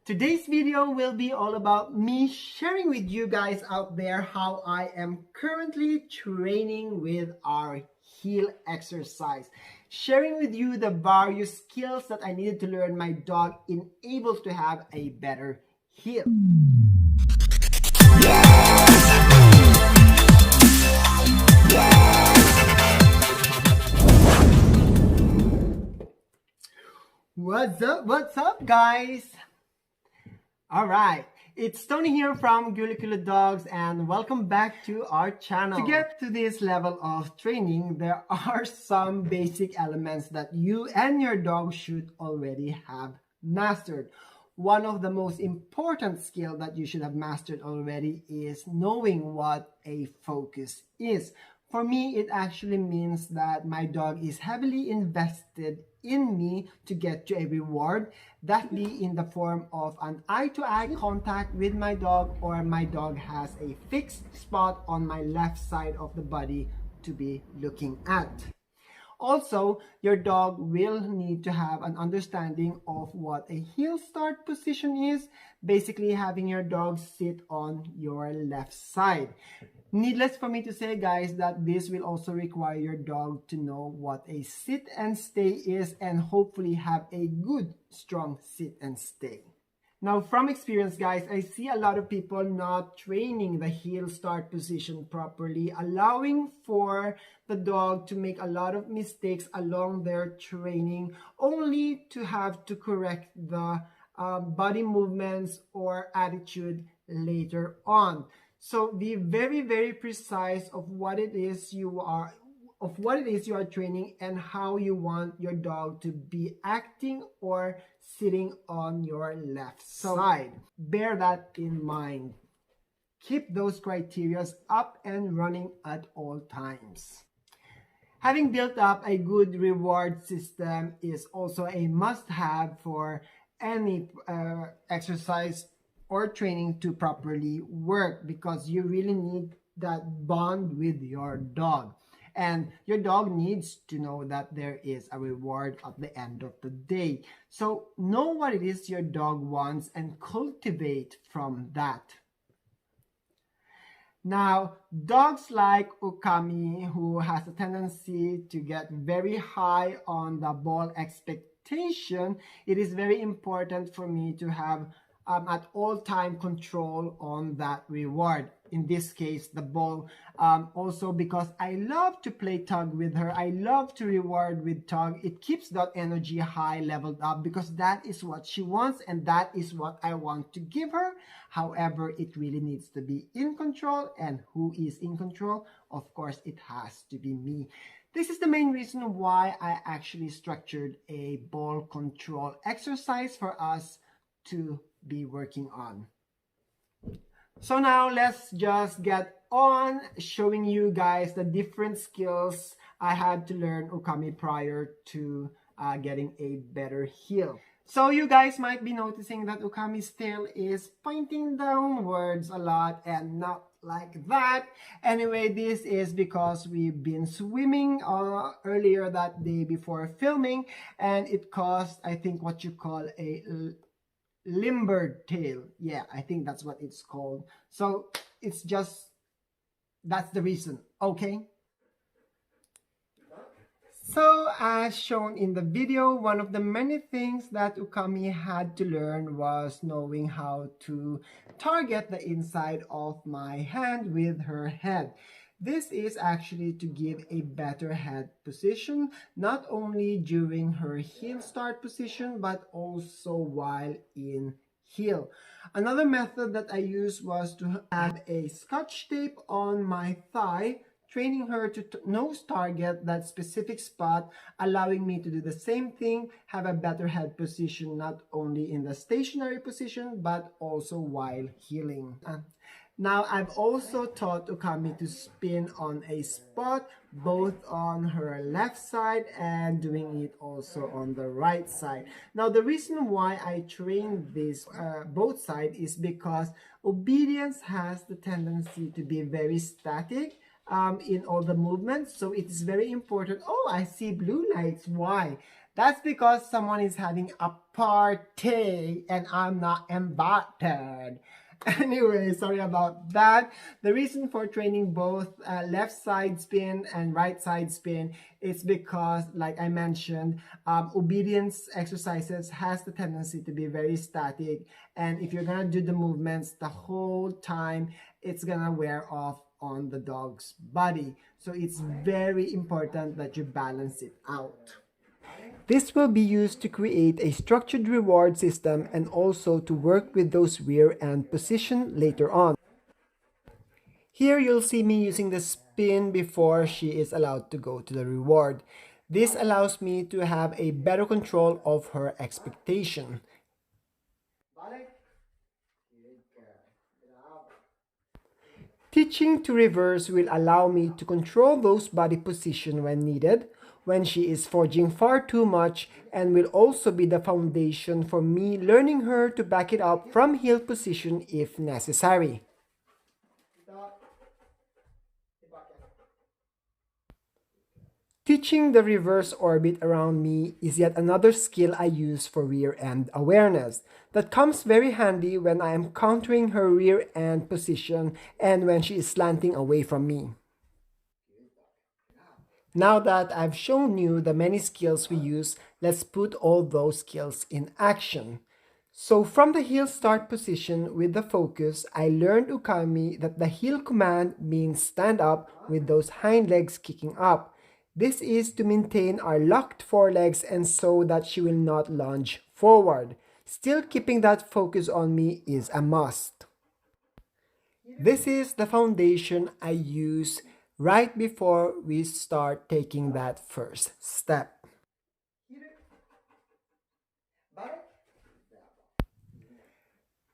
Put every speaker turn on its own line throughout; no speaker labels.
Today's video will be all about me sharing with you guys out there how I am currently training with our heel exercise. Sharing with you the various skills that I needed to learn my dog in able to have a better heel. What's up guys? Alright, it's Tony here from Gulicula Dogs and welcome back to our channel. To get to this level of training, there are some basic elements that you and your dog should already have mastered. One of the most important skills that you should have mastered already is knowing what a focus is. For me, it actually means that my dog is heavily invested in me to get to a reward, that be in the form of an eye-to-eye contact with my dog, or my dog has a fixed spot on my left side of the body to be looking at. Also, your dog will need to have an understanding of what a heel start position is, basically having your dog sit on your left side. Needless for me to say, guys, that this will also require your dog to know what a sit and stay is and hopefully have a good, strong sit and stay. Now, from experience, guys, I see a lot of people not training the heel start position properly, allowing for the dog to make a lot of mistakes along their training, only to have to correct the body movements or attitude later on. So be very, very precise of what it is you are training and how you want your dog to be acting or sitting on your left side. Bear that in mind. Keep those criteria up and running at all times. Having built up a good reward system is also a must-have for any exercise or training to properly work, because you really need that bond with your dog. And your dog needs to know that there is a reward at the end of the day. So know what it is your dog wants and cultivate from that. Now, dogs like Ukami, who has a tendency to get very high on the ball expectation, it is very important for me to have at all time control on that reward. In this case, the ball. Also because I love to play tug with her. I love to reward with tug. It keeps that energy high, leveled up, because that is what she wants and that is what I want to give her. However, it really needs to be in control. And who is in control? Of course, it has to be me. This is the main reason why I actually structured a ball control exercise for us to be working on. So now let's just get on showing you guys the different skills I had to learn Ukami prior to getting a better heel. So you guys might be noticing that Ukami's tail is pointing downwards a lot and not like that. Anyway, this is because we've been swimming earlier that day before filming, and it caused, I think, what you call a limbered tail. Yeah, I think that's what it's called. So it's just, that's the reason, okay? So as shown in the video, one of the many things that Ukami had to learn was knowing how to target the inside of my hand with her head. This is actually to give a better head position, not only during her heel start position, but also while in heel. Another method that I used was to have a scotch tape on my thigh, training her to nose target that specific spot, allowing me to do the same thing, have a better head position, not only in the stationary position, but also while heeling. Now, I've also taught Ukami to spin on a spot, both on her left side and doing it also on the right side. Now, the reason why I train this both sides is because obedience has the tendency to be very static in all the movements. So it is very important. Oh, I see blue lights. Why? That's because someone is having a party and I'm not invited. Anyway, sorry about that. The reason for training both left side spin and right side spin is because, like I mentioned, obedience exercises has the tendency to be very static, and if you're gonna do the movements the whole time, it's gonna wear off on the dog's body. So it's very important that you balance it out. This will be used to create a structured reward system and also to work with those rear end position later on. Here you'll see me using the spin before she is allowed to go to the reward. This allows me to have a better control of her expectation. Teaching to reverse will allow me to control those body position when needed, when she is forging far too much, and will also be the foundation for me learning her to back it up from heel position if necessary. Teaching the reverse orbit around me is yet another skill I use for rear end awareness that comes very handy when I am countering her rear end position and when she is slanting away from me. Now that I've shown you the many skills we use, let's put all those skills in action. So from the heel start position with the focus, I learned Ukami that the heel command means stand up with those hind legs kicking up. This is to maintain our locked forelegs and so that she will not lunge forward. Still keeping that focus on me is a must. This is the foundation I use right before we start taking that first step.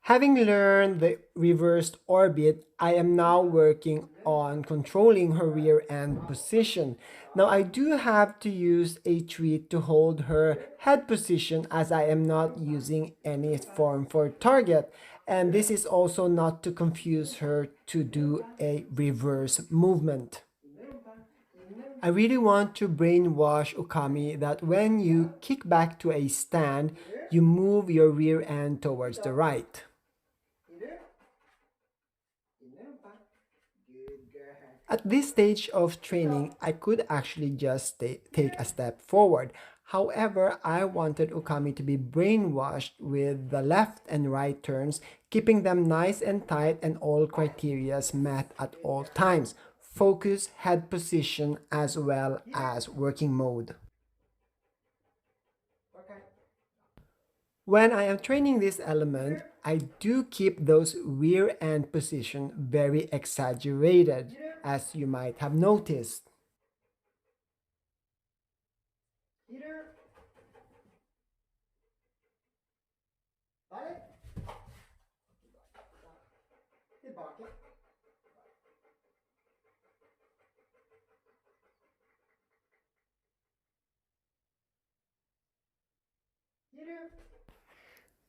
Having learned the reversed orbit, I am now working on controlling her rear end position. Now I do have to use a treat to hold her head position as I am not using any form for target. And this is also not to confuse her to do a reverse movement. I really want to brainwash Ukami that when you kick back to a stand, you move your rear end towards the right. At this stage of training, I could actually just take a step forward. However, I wanted Ukami to be brainwashed with the left and right turns, keeping them nice and tight and all criteria met at all times. Focus, head position, as well as working mode. When I am training this element, I do keep those rear end position very exaggerated, as you might have noticed.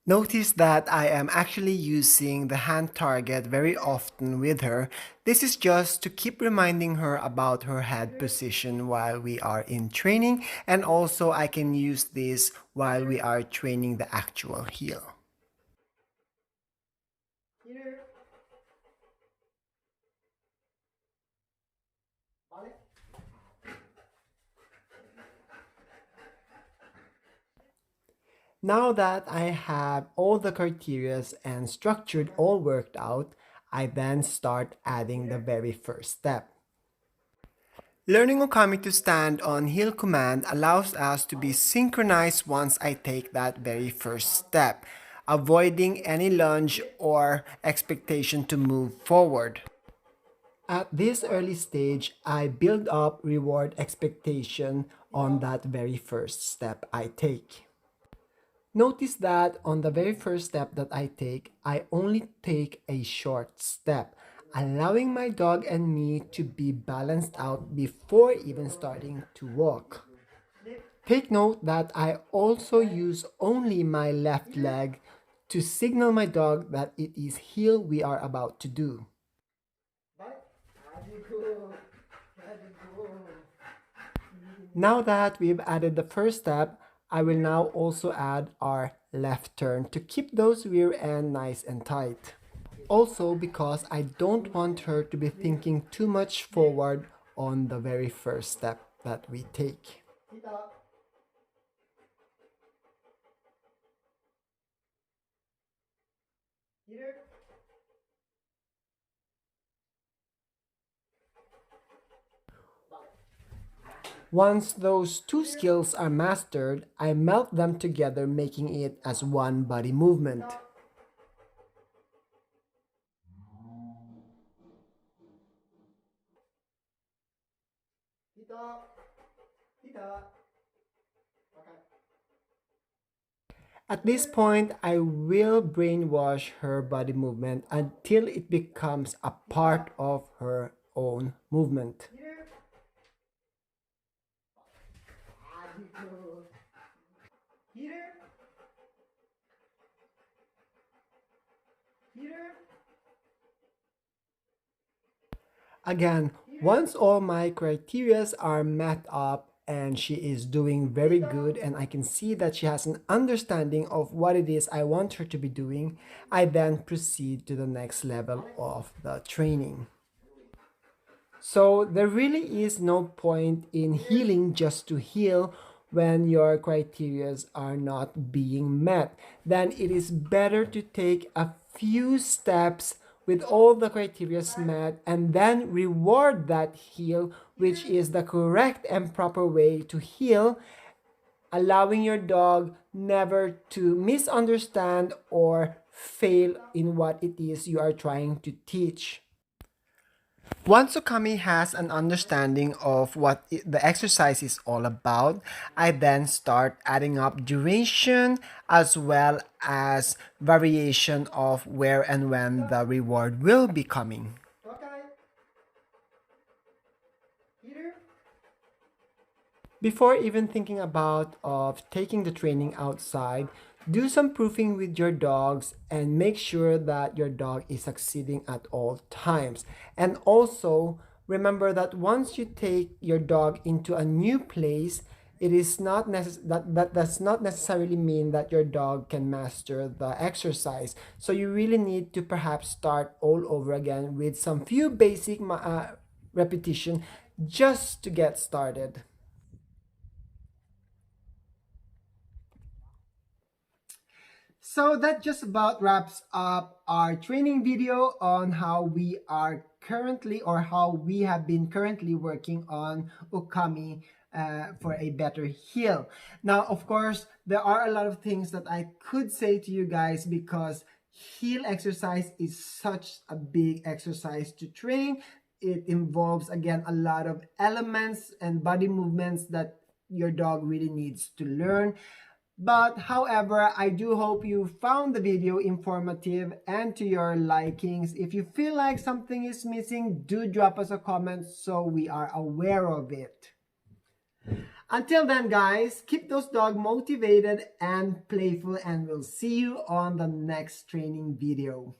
Notice that I am actually using the hand target very often with her. This is just to keep reminding her about her head position while we are in training, and also I can use this while we are training the actual heel. Now that I have all the criteria and structured all worked out, I then start adding the very first step. Learning Ukami to stand on heel command allows us to be synchronized once I take that very first step, avoiding any lunge or expectation to move forward. At this early stage, I build up reward expectation on that very first step I take. Notice that on the very first step that I take, I only take a short step, allowing my dog and me to be balanced out before even starting to walk. Take note that I also use only my left leg to signal my dog that it is heel we are about to do. Now that we've added the first step, I will now also add our left turn to keep those rear end nice and tight. Also because I don't want her to be thinking too much forward on the very first step that we take. Once those two skills are mastered, I melt them together, making it as one body movement. At this point, I will brainwash her body movement until it becomes a part of her own movement. Again, once all my criterias are met up and she is doing very good and I can see that she has an understanding of what it is I want her to be doing, I then proceed to the next level of the training. So there really is no point in healing just to heal when your criterias are not being met. Then it is better to take a few steps with all the criteria met and then reward that heal, which is the correct and proper way to heal, allowing your dog never to misunderstand or fail in what it is you are trying to teach. Once Ukami has an understanding of what the exercise is all about, I then start adding up duration as well as variation of where and when the reward will be coming. Before even thinking about of taking the training outside, do some proofing with your dogs and make sure that your dog is succeeding at all times. And also remember that once you take your dog into a new place, it is not that does not necessarily mean that your dog can master the exercise. So you really need to perhaps start all over again with some few basic repetition just to get started. So that just about wraps up our training video on how we are currently or how we have been currently working on Ukami for a better heel. Now, of course, there are a lot of things that I could say to you guys because heel exercise is such a big exercise to train. It involves, again, a lot of elements and body movements that your dog really needs to learn. But however, I do hope you found the video informative and to your likings. If you feel like something is missing, do drop us a comment so we are aware of it. Until then, guys, keep those dogs motivated and playful, and we'll see you on the next training video.